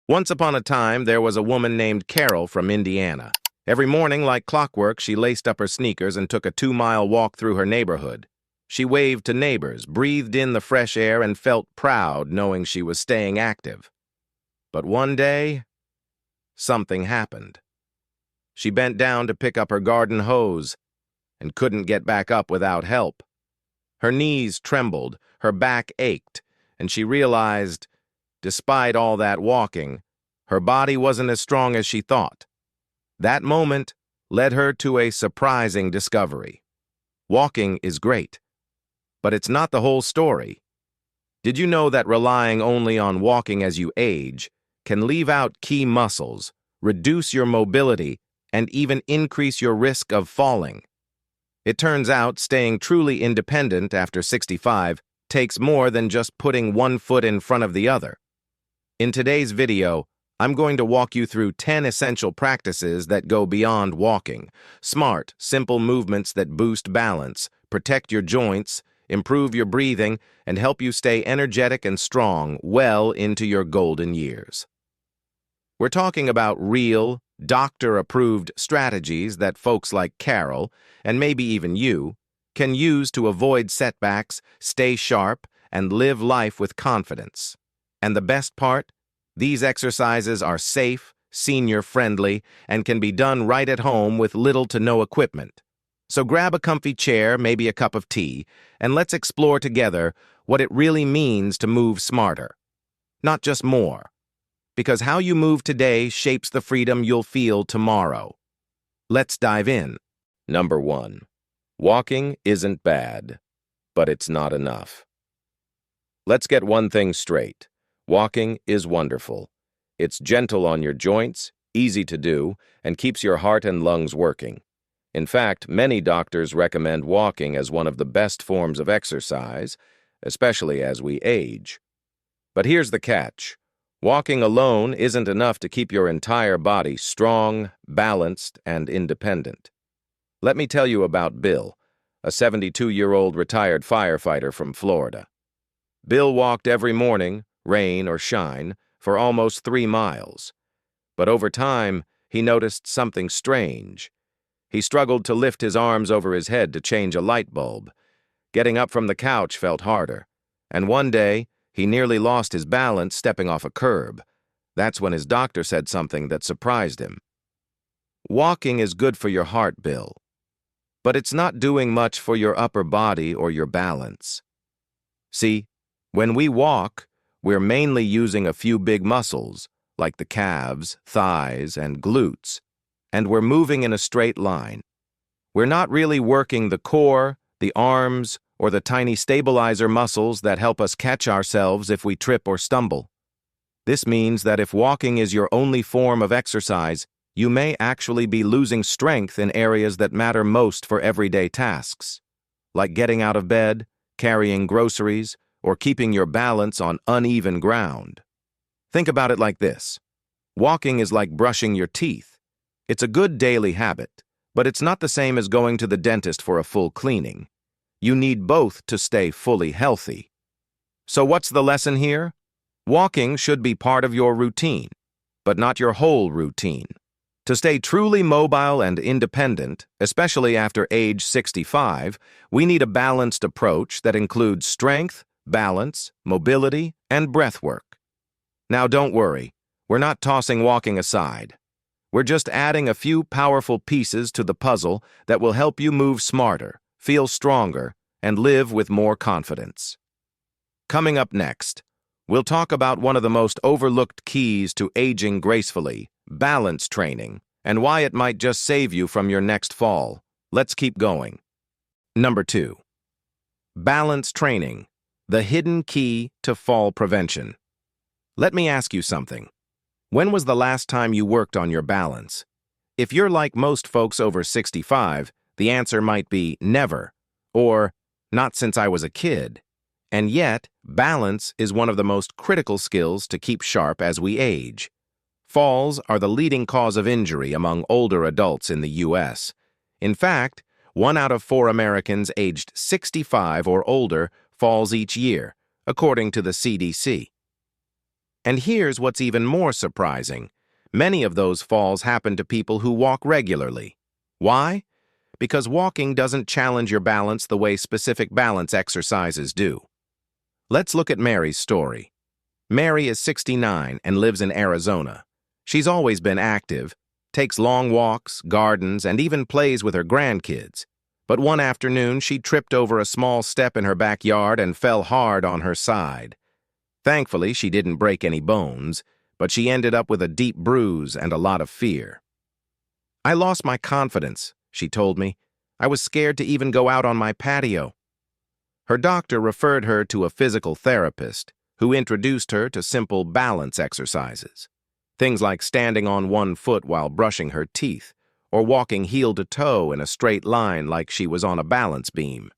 Once upon a time, there was a woman named Carol from Indiana. Every morning, like clockwork, she laced up her sneakers and took a 2-mile walk through her neighborhood. She waved to neighbors, breathed in the fresh air, and felt proud knowing she was staying active. But one day, something happened. She bent down to pick up her garden hose and couldn't get back up without help. Her knees trembled, her back ached, and she realized, despite all that walking, her body wasn't as strong as she thought. That moment led her to a surprising discovery. Walking is great, but it's not the whole story. Did you know that relying only on walking as you age can leave out key muscles, reduce your mobility, and even increase your risk of falling? It turns out staying truly independent after 65 takes more than just putting one foot in front of the other. In today's video, I'm going to walk you through 10 essential practices that go beyond walking. Smart, simple movements that boost balance, protect your joints, improve your breathing, and help you stay energetic and strong well into your golden years. We're talking about real, doctor-approved strategies that folks like Carol, and maybe even you, can use to avoid setbacks, stay sharp, and live life with confidence. And the best part? These exercises are safe, senior-friendly, and can be done right at home with little to no equipment. So grab a comfy chair, maybe a cup of tea, and let's explore together what it really means to move smarter. Not just more. Because how you move today shapes the freedom you'll feel tomorrow. Let's dive in. Number 1. Walking isn't bad, but it's not enough. Let's get one thing straight. Walking is wonderful. It's gentle on your joints, easy to do, and keeps your heart and lungs working. In fact, many doctors recommend walking as one of the best forms of exercise, especially as we age. But here's the catch. Walking alone isn't enough to keep your entire body strong, balanced, and independent. Let me tell you about Bill, a 72-year-old retired firefighter from Florida. Bill walked every morning, rain or shine, for almost 3 miles. But over time, he noticed something strange. He struggled to lift his arms over his head to change a light bulb. Getting up from the couch felt harder. And one day, he nearly lost his balance stepping off a curb. That's when his doctor said something that surprised him. Walking is good for your heart, Bill. But it's not doing much for your upper body or your balance. See, when we walk, we're mainly using a few big muscles, like the calves, thighs, and glutes, and we're moving in a straight line. We're not really working the core, the arms, or the tiny stabilizer muscles that help us catch ourselves if we trip or stumble. This means that if walking is your only form of exercise, you may actually be losing strength in areas that matter most for everyday tasks, like getting out of bed, carrying groceries, or keeping your balance on uneven ground. Think about it like this. Walking is like brushing your teeth. It's a good daily habit, but it's not the same as going to the dentist for a full cleaning. You need both to stay fully healthy. So what's the lesson here? Walking should be part of your routine, but not your whole routine. To stay truly mobile and independent, especially after age 65, we need a balanced approach that includes strength, balance, mobility, and breath work. Now don't worry, we're not tossing walking aside. We're just adding a few powerful pieces to the puzzle that will help you move smarter, feel stronger, and live with more confidence. Coming up next, we'll talk about one of the most overlooked keys to aging gracefully, balance training, and why it might just save you from your next fall. Let's keep going. Number 2. Balance training, the hidden key to fall prevention. Let me ask you something. When was the last time you worked on your balance? If you're like most folks over 65, the answer might be never, or not since I was a kid. And yet, balance is one of the most critical skills to keep sharp as we age. Falls are the leading cause of injury among older adults in the U.S. In fact, 1 out of 4 Americans aged 65 or older falls each year, according to the CDC. And here's what's even more surprising. Many of those falls happen to people who walk regularly. Why? Because walking doesn't challenge your balance the way specific balance exercises do. Let's look at Mary's story. Mary is 69 and lives in Arizona. She's always been active, takes long walks, gardens, and even plays with her grandkids. But one afternoon, she tripped over a small step in her backyard and fell hard on her side. Thankfully, she didn't break any bones, but she ended up with a deep bruise and a lot of fear. "I lost my confidence," she told me. "I was scared to even go out on my patio." Her doctor referred her to a physical therapist who introduced her to simple balance exercises. Things like standing on one foot while brushing her teeth, or walking heel to toe in a straight line like she was on a balance beam.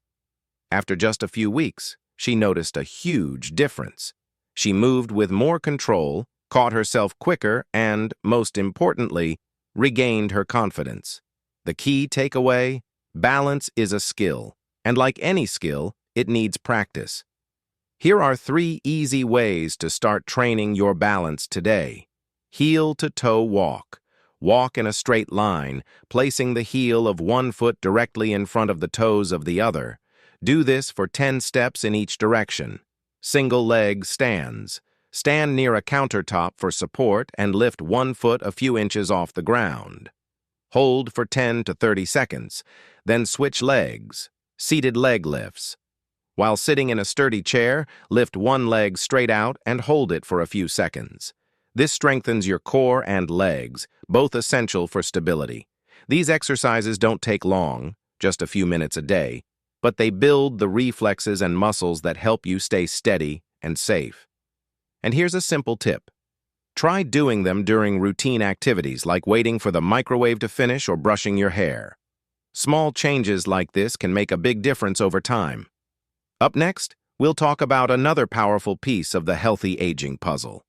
After just a few weeks, she noticed a huge difference. She moved with more control, caught herself quicker, and, most importantly, regained her confidence. The key takeaway: balance is a skill, and like any skill, it needs practice. Here are 3 easy ways to start training your balance today. Heel-to-toe walk. Walk in a straight line, placing the heel of one foot directly in front of the toes of the other. Do this for 10 steps in each direction. Single leg stands. Stand near a countertop for support and lift one foot a few inches off the ground. Hold for 10 to 30 seconds, then switch legs. Seated leg lifts. While sitting in a sturdy chair, lift one leg straight out and hold it for a few seconds. This strengthens your core and legs, both essential for stability. These exercises don't take long, just a few minutes a day, but they build the reflexes and muscles that help you stay steady and safe. And here's a simple tip. Try doing them during routine activities like waiting for the microwave to finish or brushing your hair. Small changes like this can make a big difference over time. Up next, we'll talk about another powerful piece of the healthy aging puzzle: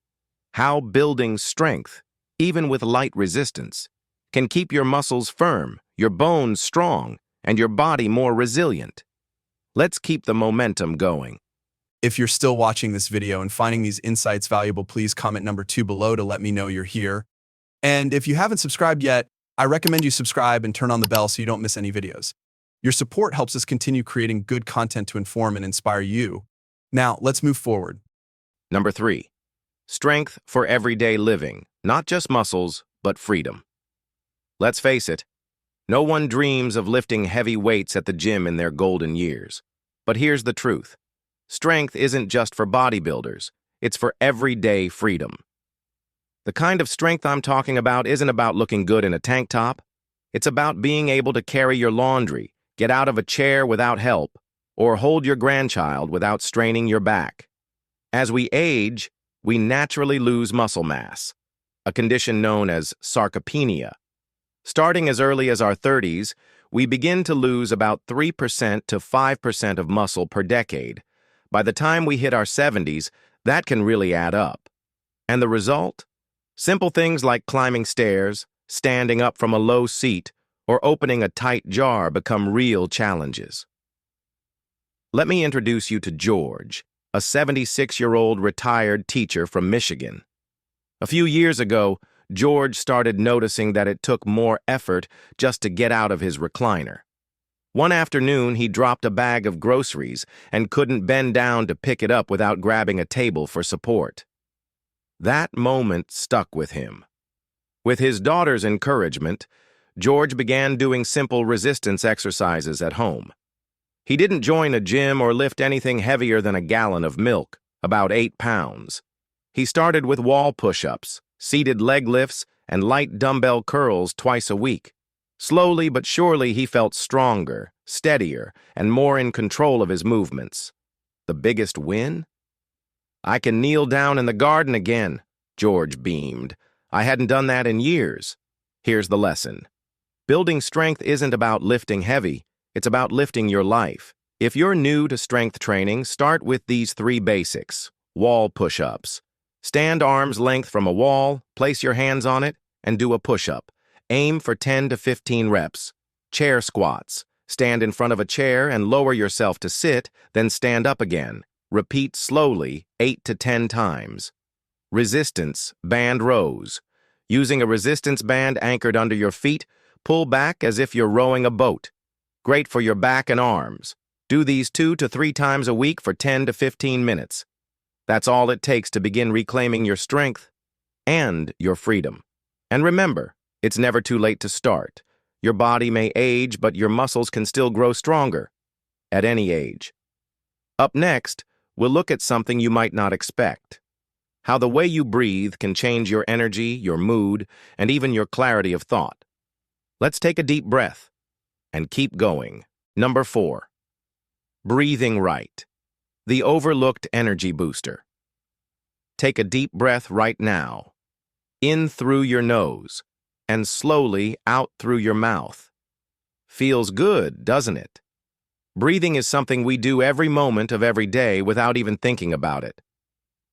how building strength, even with light resistance, can keep your muscles firm, your bones strong, and your body more resilient. Let's keep the momentum going. If you're still watching this video and finding these insights valuable, please comment number 2 below to let me know you're here. And if you haven't subscribed yet, I recommend you subscribe and turn on the bell so you don't miss any videos. Your support helps us continue creating good content to inform and inspire you. Now, let's move forward. Number 3. Strength for everyday living, not just muscles, but freedom. Let's face it, no one dreams of lifting heavy weights at the gym in their golden years. But here's the truth. Strength isn't just for bodybuilders, it's for everyday freedom. The kind of strength I'm talking about isn't about looking good in a tank top. It's about being able to carry your laundry, get out of a chair without help, or hold your grandchild without straining your back. As we age, we naturally lose muscle mass, a condition known as sarcopenia. Starting as early as our 30s, we begin to lose about 3% to 5% of muscle per decade. By the time we hit our 70s, that can really add up. And the result? Simple things like climbing stairs, standing up from a low seat, or opening a tight jar become real challenges. Let me introduce you to George, a 76-year-old retired teacher from Michigan. A few years ago, George started noticing that it took more effort just to get out of his recliner. One afternoon, he dropped a bag of groceries and couldn't bend down to pick it up without grabbing a table for support. That moment stuck with him. With his daughter's encouragement, George began doing simple resistance exercises at home. He didn't join a gym or lift anything heavier than a gallon of milk, about 8 pounds. He started with wall push-ups, seated leg lifts, and light dumbbell curls twice a week. Slowly but surely, he felt stronger, steadier, and more in control of his movements. The biggest win? "I can kneel down in the garden again," George beamed. "I hadn't done that in years." Here's the lesson. Building strength isn't about lifting heavy, it's about lifting your life. If you're new to strength training, start with these 3 basics. Wall push-ups. Stand arm's length from a wall, place your hands on it, and do a push-up. Aim for 10 to 15 reps. Chair squats. Stand in front of a chair and lower yourself to sit, then stand up again. Repeat slowly 8 to 10 times. Resistance band rows. Using a resistance band anchored under your feet, pull back as if you're rowing a boat. Great for your back and arms. Do these 2 to 3 times a week for 10 to 15 minutes. That's all it takes to begin reclaiming your strength and your freedom. And remember, it's never too late to start. Your body may age, but your muscles can still grow stronger at any age. Up next, we'll look at something you might not expect. How the way you breathe can change your energy, your mood, and even your clarity of thought. Let's take a deep breath and keep going. Number 4. Breathing right. The overlooked energy booster. Take a deep breath right now. In through your nose and slowly out through your mouth. Feels good, doesn't it? Breathing is something we do every moment of every day without even thinking about it.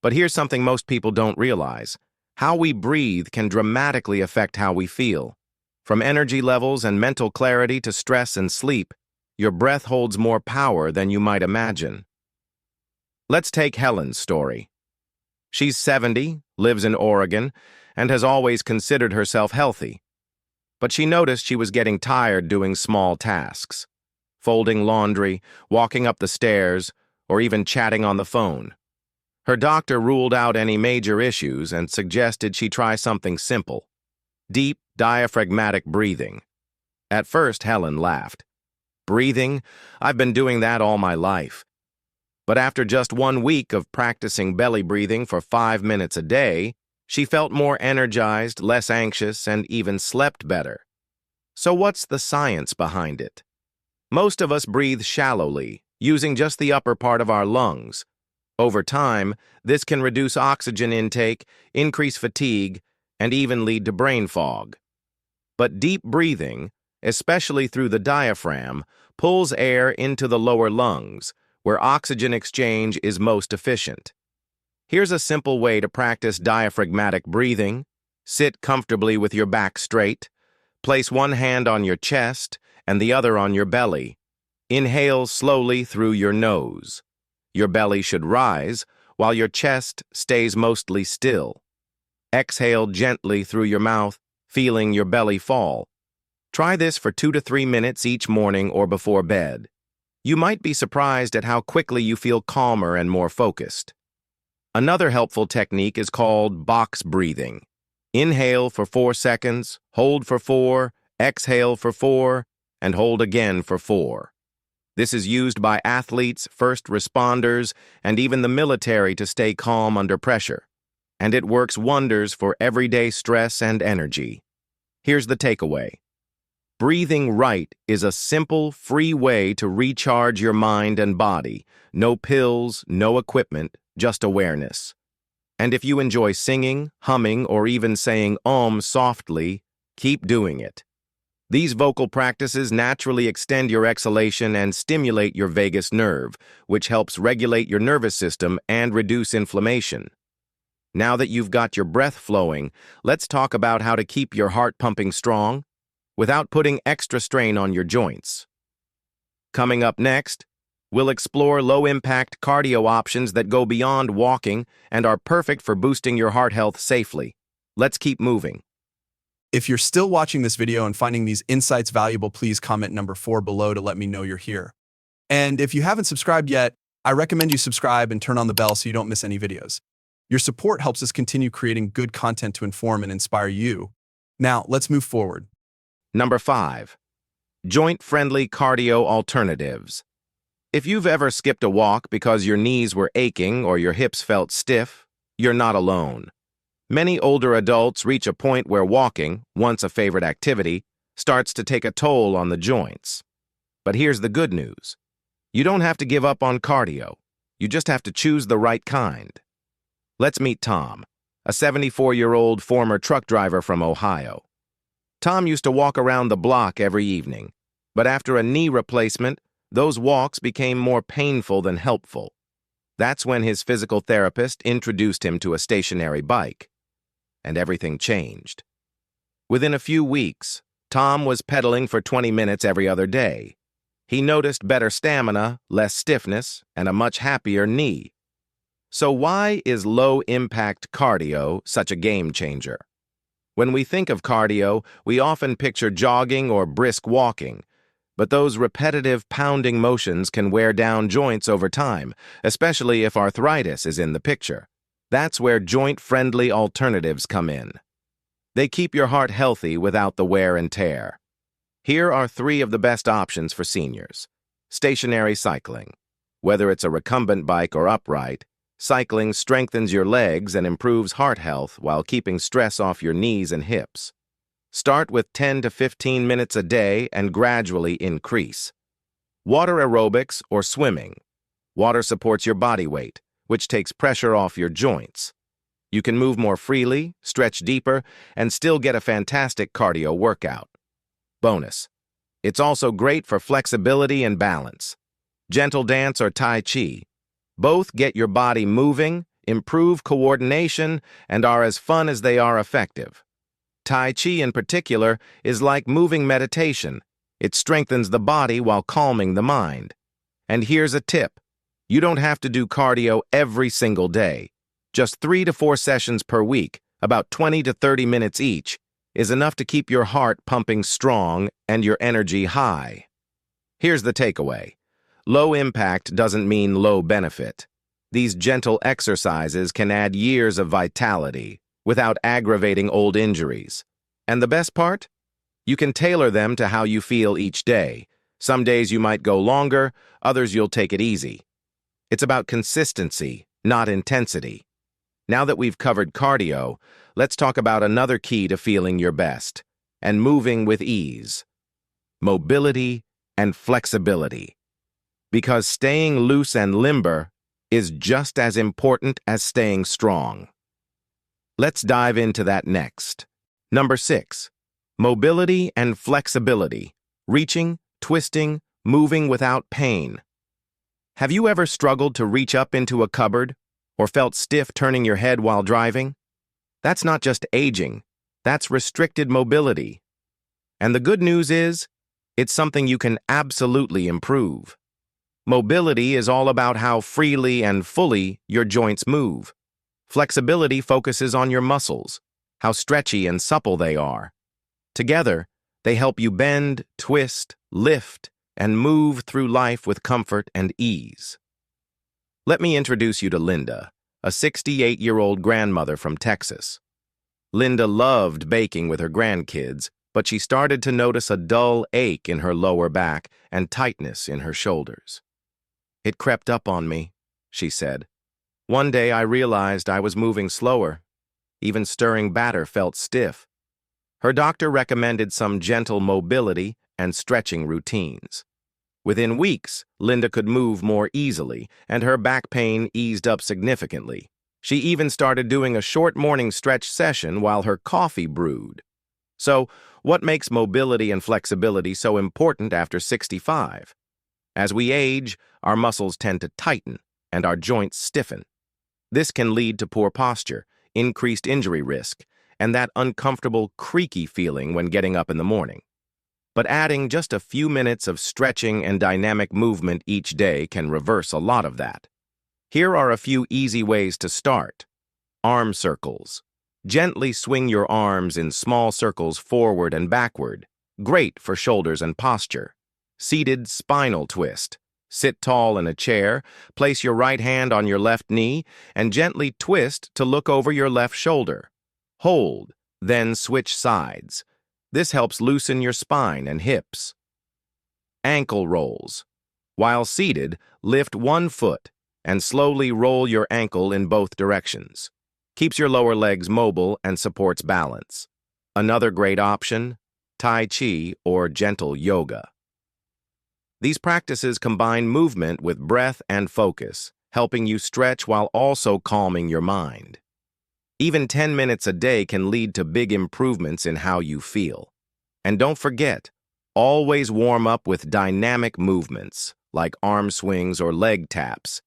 But here's something most people don't realize. How we breathe can dramatically affect how we feel. From energy levels and mental clarity to stress and sleep, your breath holds more power than you might imagine. Let's take Helen's story. She's 70, lives in Oregon, and has always considered herself healthy. But she noticed she was getting tired doing small tasks, folding laundry, walking up the stairs, or even chatting on the phone. Her doctor ruled out any major issues and suggested she try something simple: deep, diaphragmatic breathing. At first, Helen laughed. Breathing? I've been doing that all my life. But after just 1 week of practicing belly breathing for 5 minutes a day, she felt more energized, less anxious, and even slept better. So what's the science behind it? Most of us breathe shallowly, using just the upper part of our lungs. Over time, this can reduce oxygen intake, increase fatigue, and even lead to brain fog. But deep breathing, especially through the diaphragm, pulls air into the lower lungs, where oxygen exchange is most efficient. Here's a simple way to practice diaphragmatic breathing. Sit comfortably with your back straight. Place one hand on your chest and the other on your belly. Inhale slowly through your nose. Your belly should rise, while your chest stays mostly still. Exhale gently through your mouth, feeling your belly fall. Try this for 2 to 3 minutes each morning or before bed. You might be surprised at how quickly you feel calmer and more focused. Another helpful technique is called box breathing. Inhale for 4 seconds, hold for 4, exhale for 4, and hold again for 4. This is used by athletes, first responders, and even the military to stay calm under pressure. And it works wonders for everyday stress and energy. Here's the takeaway. Breathing right is a simple, free way to recharge your mind and body. No pills, no equipment, just awareness. And if you enjoy singing, humming, or even saying softly, keep doing it. These vocal practices naturally extend your exhalation and stimulate your vagus nerve, which helps regulate your nervous system and reduce inflammation. Now that you've got your breath flowing, let's talk about how to keep your heart pumping strong without putting extra strain on your joints. Coming up next, we'll explore low-impact cardio options that go beyond walking and are perfect for boosting your heart health safely. Let's keep moving. If you're still watching this video and finding these insights valuable, please comment number 4 below to let me know you're here. And if you haven't subscribed yet, I recommend you subscribe and turn on the bell so you don't miss any videos. Your support helps us continue creating good content to inform and inspire you. Now, let's move forward. Number 5. Joint-friendly cardio alternatives. If you've ever skipped a walk because your knees were aching or your hips felt stiff, you're not alone. Many older adults reach a point where walking, once a favorite activity, starts to take a toll on the joints. But here's the good news. You don't have to give up on cardio. You just have to choose the right kind. Let's meet Tom, a 74-year-old former truck driver from Ohio. Tom used to walk around the block every evening, but after a knee replacement, those walks became more painful than helpful. That's when his physical therapist introduced him to a stationary bike, and everything changed. Within a few weeks, Tom was pedaling for 20 minutes every other day. He noticed better stamina, less stiffness, and a much happier knee. So why is low-impact cardio such a game changer? When we think of cardio, we often picture jogging or brisk walking, but those repetitive pounding motions can wear down joints over time, especially if arthritis is in the picture. That's where joint-friendly alternatives come in. They keep your heart healthy without the wear and tear. Here are 3 of the best options for seniors. Stationary cycling. Whether it's a recumbent bike or upright, cycling strengthens your legs and improves heart health while keeping stress off your knees and hips. Start with 10 to 15 minutes a day and gradually increase. Water aerobics or swimming. Water supports your body weight, which takes pressure off your joints. You can move more freely, stretch deeper, and still get a fantastic cardio workout. Bonus: it's also great for flexibility and balance. Gentle dance or Tai Chi. Both get your body moving, improve coordination, and are as fun as they are effective. Tai Chi in particular is like moving meditation. It strengthens the body while calming the mind. And here's a tip. You don't have to do cardio every single day. Just 3 to 4 sessions per week, about 20 to 30 minutes each, is enough to keep your heart pumping strong and your energy high. Here's the takeaway. Low impact doesn't mean low benefit. These gentle exercises can add years of vitality without aggravating old injuries. And the best part? You can tailor them to how you feel each day. Some days you might go longer, others you'll take it easy. It's about consistency, not intensity. Now that we've covered cardio, let's talk about another key to feeling your best and moving with ease. Mobility and flexibility. Because staying loose and limber is just as important as staying strong. Let's dive into that next. Number 6, mobility and flexibility. Reaching, twisting, moving without pain. Have you ever struggled to reach up into a cupboard or felt stiff turning your head while driving? That's not just aging, that's restricted mobility. And the good news is, it's something you can absolutely improve. Mobility is all about how freely and fully your joints move. Flexibility focuses on your muscles, how stretchy and supple they are. Together, they help you bend, twist, lift, and move through life with comfort and ease. Let me introduce you to Linda, a 68-year-old grandmother from Texas. Linda loved baking with her grandkids, but she started to notice a dull ache in her lower back and tightness in her shoulders. "It crept up on me," she said. "One day I realized I was moving slower. Even stirring batter felt stiff." Her doctor recommended some gentle mobility and stretching routines. Within weeks, Linda could move more easily, and her back pain eased up significantly. She even started doing a short morning stretch session while her coffee brewed. So, what makes mobility and flexibility so important after 65? As we age, our muscles tend to tighten and our joints stiffen. This can lead to poor posture, increased injury risk, and that uncomfortable, creaky feeling when getting up in the morning. But adding just a few minutes of stretching and dynamic movement each day can reverse a lot of that. Here are a few easy ways to start. Arm circles. Gently swing your arms in small circles forward and backward. Great for shoulders and posture. Seated spinal twist. Sit tall in a chair, place your right hand on your left knee, and gently twist to look over your left shoulder. Hold, then switch sides. This helps loosen your spine and hips. Ankle rolls. While seated, lift one foot and slowly roll your ankle in both directions. Keeps your lower legs mobile and supports balance. Another great option, Tai Chi or gentle yoga. These practices combine movement with breath and focus, helping you stretch while also calming your mind. Even 10 minutes a day can lead to big improvements in how you feel. And don't forget, always warm up with dynamic movements, like arm swings or leg taps,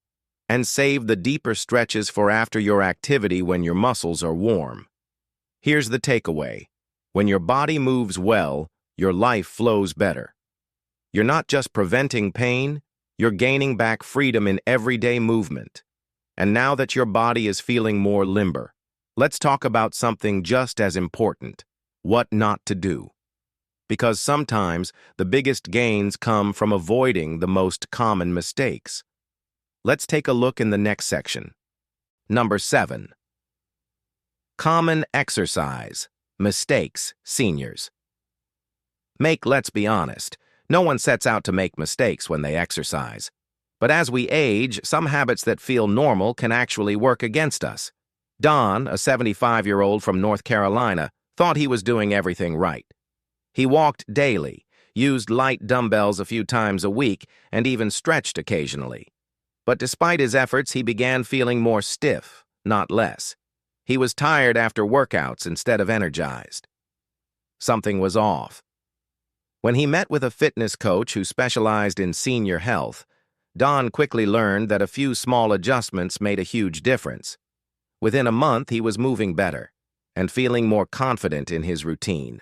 and save the deeper stretches for after your activity when your muscles are warm. Here's the takeaway. When your body moves well, your life flows better. You're not just preventing pain, you're gaining back freedom in everyday movement. And now that your body is feeling more limber, let's talk about something just as important: what not to do. Because sometimes the biggest gains come from avoiding the most common mistakes. Let's take a look in the next section. Number 7. Common exercise mistakes seniors make. Let's be honest, no one sets out to make mistakes when they exercise. But as we age, some habits that feel normal can actually work against us. Don, a 75-year-old from North Carolina, thought he was doing everything right. He walked daily, used light dumbbells a few times a week, and even stretched occasionally. But despite his efforts, he began feeling more stiff, not less. He was tired after workouts instead of energized. Something was off. When he met with a fitness coach who specialized in senior health, Don quickly learned that a few small adjustments made a huge difference. Within a month, he was moving better and feeling more confident in his routine.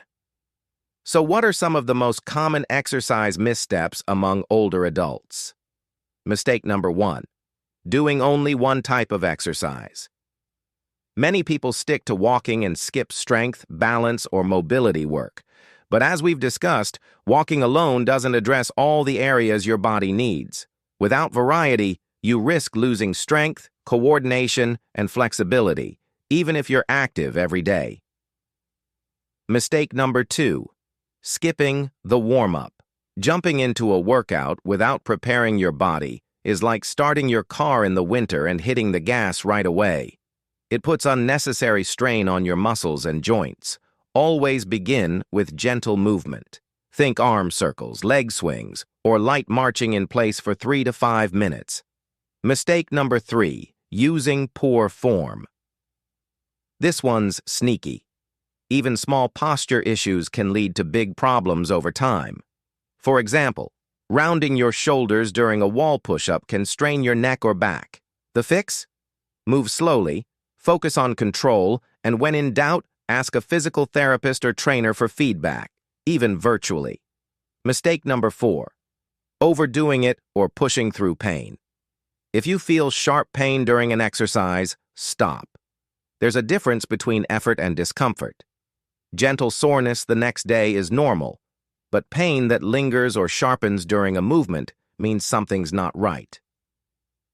So what are some of the most common exercise missteps among older adults? Mistake number 1. Doing only one type of exercise. Many people stick to walking and skip strength, balance, or mobility work. But as we've discussed, walking alone doesn't address all the areas your body needs. Without variety, you risk losing strength, coordination, and flexibility, even if you're active every day. Mistake number 2. Skipping the warm-up. Jumping into a workout without preparing your body is like starting your car in the winter and hitting the gas right away. It puts unnecessary strain on your muscles and joints. Always begin with gentle movement. Think arm circles, leg swings, or light marching in place for 3 to 5 minutes. Mistake number 3. Using poor form. This one's sneaky. Even small posture issues can lead to big problems over time. For example, rounding your shoulders during a wall push-up can strain your neck or back. The fix? Move slowly, focus on control, and when in doubt, ask a physical therapist or trainer for feedback, even virtually. Mistake number 4. Overdoing it or pushing through pain. If you feel sharp pain during an exercise, stop. There's a difference between effort and discomfort. Gentle soreness the next day is normal, but pain that lingers or sharpens during a movement means something's not right.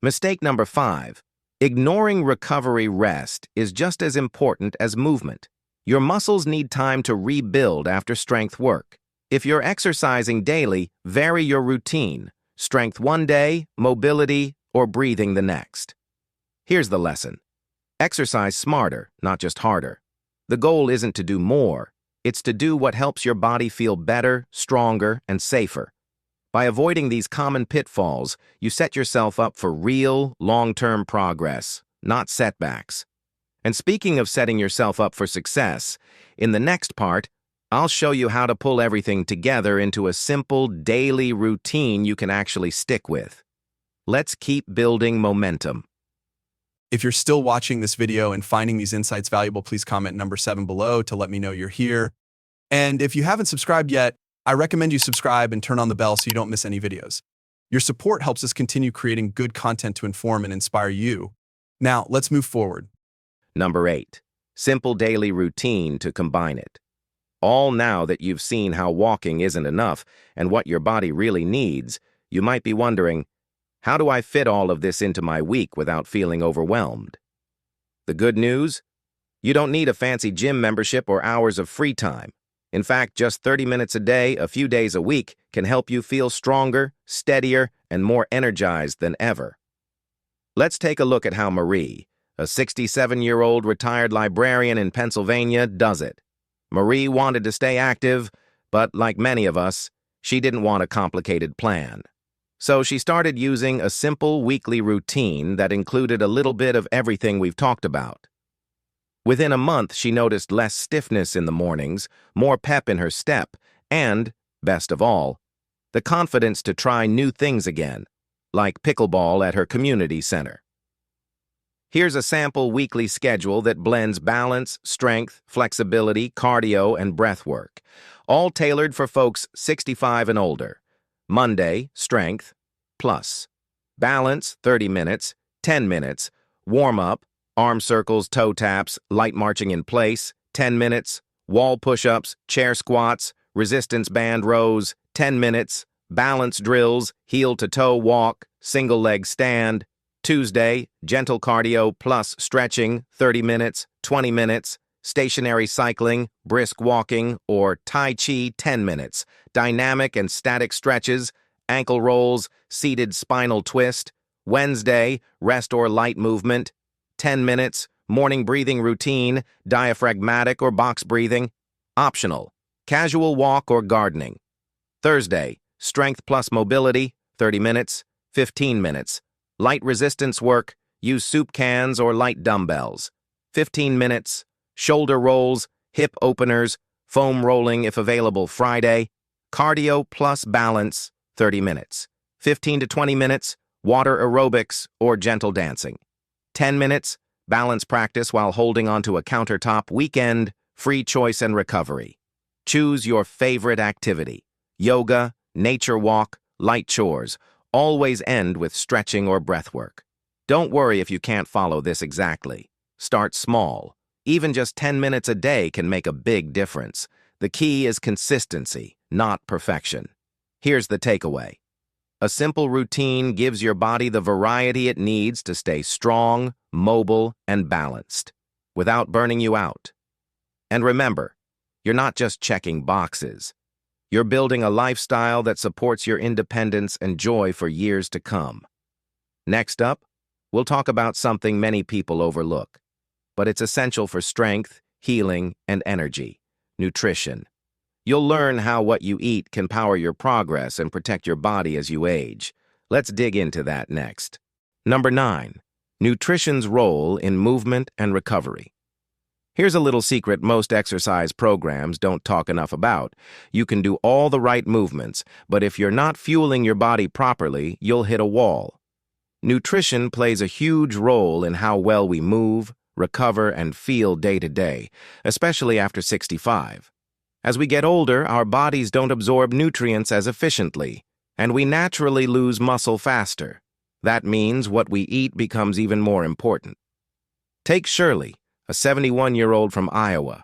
Mistake number 5. Ignoring recovery rest is just as important as movement. Your muscles need time to rebuild after strength work. If you're exercising daily, vary your routine. Strength one day, mobility, or breathing the next. Here's the lesson. Exercise smarter, not just harder. The goal isn't to do more, it's to do what helps your body feel better, stronger, and safer. By avoiding these common pitfalls, you set yourself up for real, long-term progress, not setbacks. And speaking of setting yourself up for success, in the next part, I'll show you how to pull everything together into a simple daily routine you can actually stick with. Let's keep building momentum. If you're still watching this video and finding these insights valuable, please comment number 7 below to let me know you're here. And if you haven't subscribed yet, I recommend you subscribe and turn on the bell so you don't miss any videos. Your support helps us continue creating good content to inform and inspire you. Now, let's move forward. Number 8. Simple daily routine to combine it. All now that you've seen how walking isn't enough and what your body really needs, you might be wondering, how do I fit all of this into my week without feeling overwhelmed? The good news? You don't need a fancy gym membership or hours of free time. In fact, just 30 minutes a day, a few days a week, can help you feel stronger, steadier, and more energized than ever. Let's take a look at how Marie, a 67-year-old retired librarian in Pennsylvania, does it. Marie wanted to stay active, but like many of us, she didn't want a complicated plan. So she started using a simple weekly routine that included a little bit of everything we've talked about. Within a month, she noticed less stiffness in the mornings, more pep in her step, and, best of all, the confidence to try new things again, like pickleball at her community center. Here's a sample weekly schedule that blends balance, strength, flexibility, cardio, and breath work, all tailored for folks 65 and older. Monday, strength, plus. Balance, 30 minutes, 10 minutes, Warm-up, arm circles, toe taps, light marching in place, 10 minutes. Wall push-ups, chair squats, resistance band rows, 10 minutes. Balance drills, heel-to-toe walk, single-leg stand. Tuesday, gentle cardio plus stretching, 30 minutes, 20 minutes. Stationary cycling, brisk walking, or Tai Chi, 10 minutes. Dynamic and static stretches, ankle rolls, seated spinal twist. Wednesday, rest or light movement, 10 minutes. Morning breathing routine, diaphragmatic or box breathing. Optional, casual walk or gardening. Thursday, strength plus mobility, 30 minutes, 15 minutes. Light resistance work, use soup cans or light dumbbells. 15 minutes. Shoulder rolls, hip openers, foam rolling if available Friday. Cardio plus balance, 30 minutes. 15 to 20 minutes, water aerobics or gentle dancing. 10 minutes, balance practice while holding onto a countertop. Weekend, free choice and recovery. Choose your favorite activity. Yoga, nature walk, light chores. Always end with stretching or breath work. Don't worry if you can't follow this exactly. Start small. Even just 10 minutes a day can make a big difference. The key is consistency, not perfection. Here's the takeaway. A simple routine gives your body the variety it needs to stay strong, mobile, and balanced, without burning you out. And remember, you're not just checking boxes. You're building a lifestyle that supports your independence and joy for years to come. Next up, we'll talk about something many people overlook, but it's essential for strength, healing, and energy: nutrition. You'll learn how what you eat can power your progress and protect your body as you age. Let's dig into that next. Number 9. Nutrition's role in movement and recovery. Here's a little secret most exercise programs don't talk enough about. You can do all the right movements, but if you're not fueling your body properly, you'll hit a wall. Nutrition plays a huge role in how well we move, recover, and feel day to day, especially after 65. As we get older, our bodies don't absorb nutrients as efficiently, and we naturally lose muscle faster. That means what we eat becomes even more important. Take Shirley, a 71-year-old from Iowa.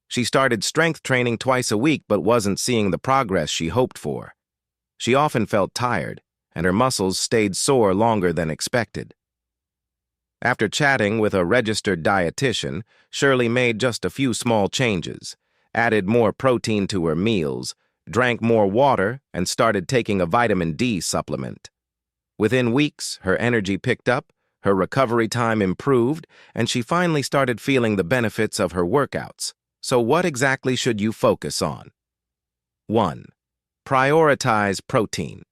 She started strength training twice a week but wasn't seeing the progress she hoped for. She often felt tired, and her muscles stayed sore longer than expected. After chatting with a registered dietitian, Shirley made just a few small changes, added more protein to her meals, drank more water, and started taking a vitamin D supplement. Within weeks, her energy picked up, her recovery time improved, and she finally started feeling the benefits of her workouts. So what exactly should you focus on? 1. Prioritize protein.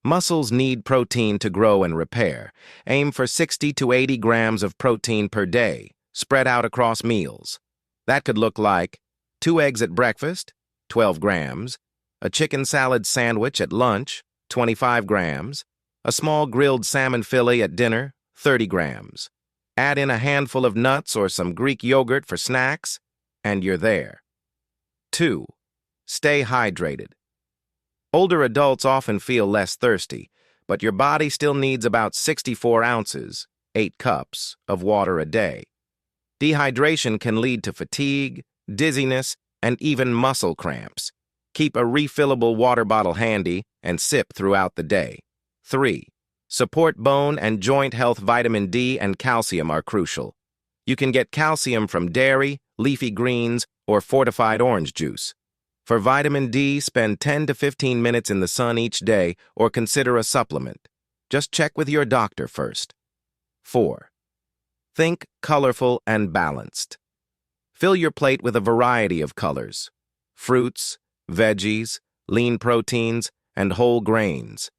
Muscles need protein to grow and repair. Aim for 60 to 80 grams of protein per day, spread out across meals. That could look like 2 eggs at breakfast, 12 grams, a chicken salad sandwich at lunch, 25 grams, a small grilled salmon fillet at dinner, 30 grams. Add in a handful of nuts or some Greek yogurt for snacks, and you're there. 2. Stay hydrated. Older adults often feel less thirsty, but your body still needs about 64 ounces, 8 cups, of water a day. Dehydration can lead to fatigue, dizziness, and even muscle cramps. Keep a refillable water bottle handy and sip throughout the day. 3. Support bone and joint health. Vitamin D and calcium are crucial. You can get calcium from dairy, leafy greens, or fortified orange juice. For vitamin D, spend 10 to 15 minutes in the sun each day or consider a supplement. Just check with your doctor first. 4. Think colorful and balanced. Fill your plate with a variety of colors: fruits, veggies, lean proteins, and whole grains.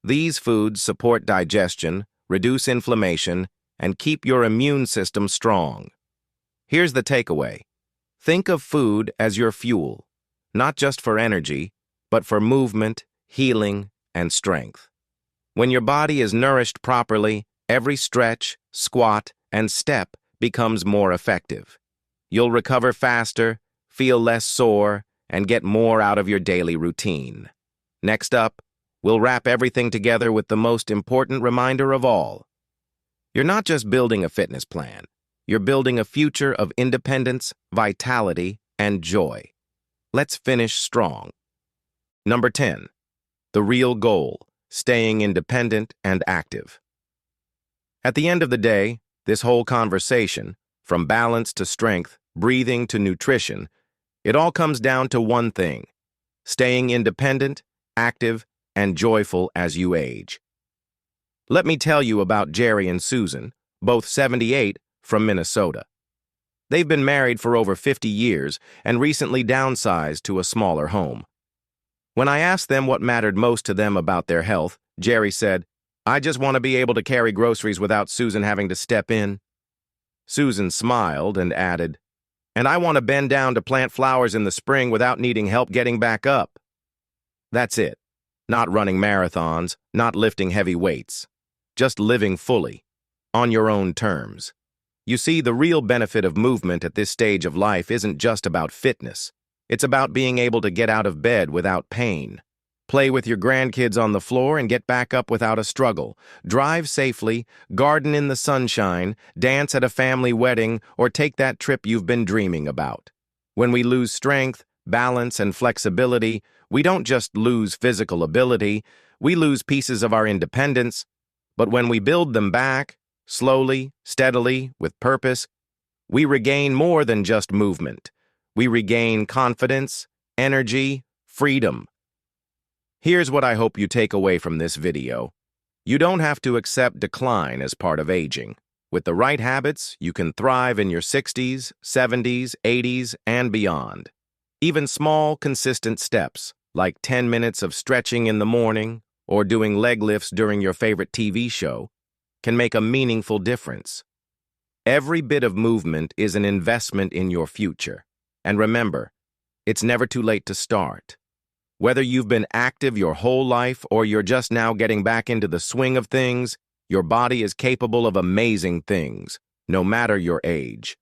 These foods support digestion, reduce inflammation, and keep your immune system strong. Here's the takeaway. Think of food as your fuel, not just for energy, but for movement, healing, and strength. When your body is nourished properly, every stretch, squat, and step becomes more effective. You'll recover faster, feel less sore, and get more out of your daily routine. Next up, we'll wrap everything together with the most important reminder of all. You're not just building a fitness plan. You're building a future of independence, vitality, and joy. Let's finish strong. Number 10. The real goal, staying independent and active. At the end of the day, this whole conversation, from balance to strength, breathing to nutrition, it all comes down to one thing: staying independent, active, and joyful as you age. Let me tell you about Jerry and Susan, both 78, from Minnesota. They've been married for over 50 years and recently downsized to a smaller home. When I asked them what mattered most to them about their health, Jerry said, "I just want to be able to carry groceries without Susan having to step in." Susan smiled and added, "And I want to bend down to plant flowers in the spring without needing help getting back up." That's it. Not running marathons, not lifting heavy weights. Just living fully, on your own terms. You see, the real benefit of movement at this stage of life isn't just about fitness. It's about being able to get out of bed without pain. Play with your grandkids on the floor and get back up without a struggle. Drive safely, garden in the sunshine, dance at a family wedding, or take that trip you've been dreaming about. When we lose strength, balance, and flexibility, we don't just lose physical ability, we lose pieces of our independence. But when we build them back, slowly, steadily, with purpose, we regain more than just movement. We regain confidence, energy, freedom. Here's what I hope you take away from this video. You don't have to accept decline as part of aging. With the right habits, you can thrive in your 60s, 70s, 80s, and beyond. Even small, consistent steps, like 10 minutes of stretching in the morning or doing leg lifts during your favorite TV show, can make a meaningful difference. Every bit of movement is an investment in your future. And remember, it's never too late to start. Whether you've been active your whole life or you're just now getting back into the swing of things, your body is capable of amazing things, no matter your age.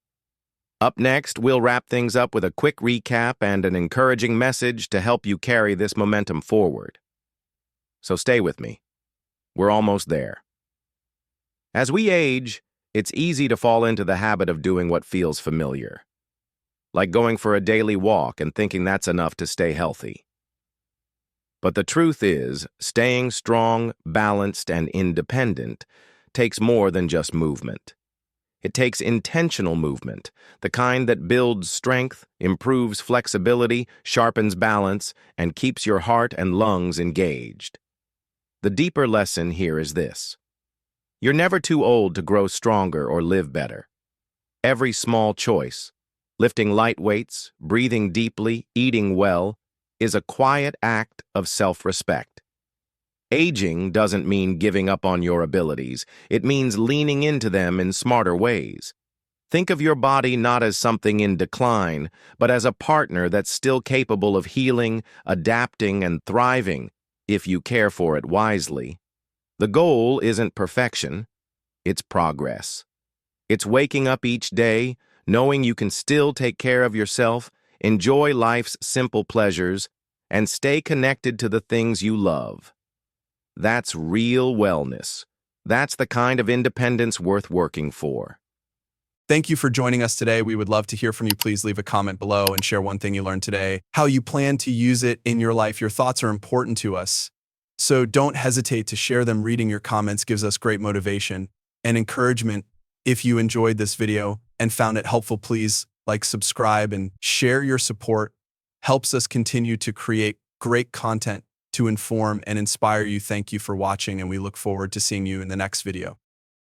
Up next, we'll wrap things up with a quick recap and an encouraging message to help you carry this momentum forward. So stay with me. We're almost there. As we age, it's easy to fall into the habit of doing what feels familiar, like going for a daily walk and thinking that's enough to stay healthy. But the truth is, staying strong, balanced, and independent takes more than just movement. It takes intentional movement, the kind that builds strength, improves flexibility, sharpens balance, and keeps your heart and lungs engaged. The deeper lesson here is this: you're never too old to grow stronger or live better. Every small choice, lifting light weights, breathing deeply, eating well, is a quiet act of self-respect. Aging doesn't mean giving up on your abilities. It means leaning into them in smarter ways. Think of your body not as something in decline, but as a partner that's still capable of healing, adapting, and thriving, if you care for it wisely. The goal isn't perfection, it's progress. It's waking up each day, knowing you can still take care of yourself, enjoy life's simple pleasures, and stay connected to the things you love. That's real wellness. That's the kind of independence worth working for. Thank you for joining us today. We would love to hear from you. Please leave a comment below and share one thing you learned today, how you plan to use it in your life. Your thoughts are important to us, so don't hesitate to share them. Reading your comments gives us great motivation and encouragement. If you enjoyed this video and found it helpful, please like, subscribe, and share. Your support helps us continue to create great content to inform and inspire you. Thank you for watching, and we look forward to seeing you in the next video.